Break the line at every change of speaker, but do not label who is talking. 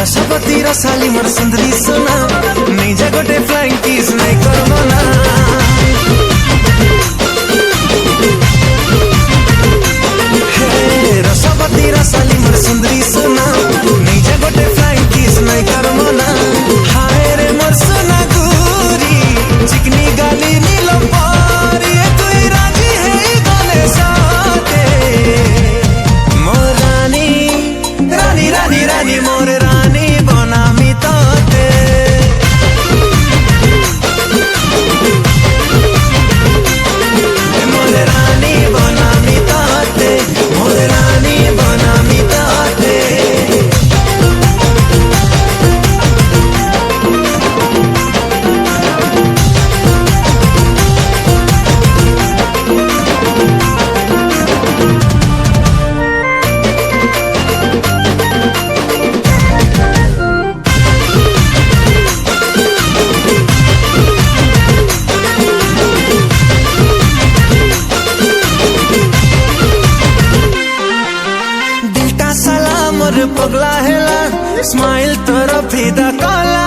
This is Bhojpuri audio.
रसपति रसाली मोर सुंदरी सोना नहीं जा गोटे फ्लाइंग किस नहीं करबो ना रसपति रसाली मोर सुंदरी सोना नहीं जा गोटे फ्लाइंग किस नहीं करबो ना हाय रे मोर सोना गोरी चिकनी गाली नील पारी तू राजी है गले साथे मोर रानी रानी रानी रानी मोर रानी बनामी ताते मोर रानी बनामी ताते मोर रानी बनामी ताते पगला हेला स्माइल तोर फिदा कला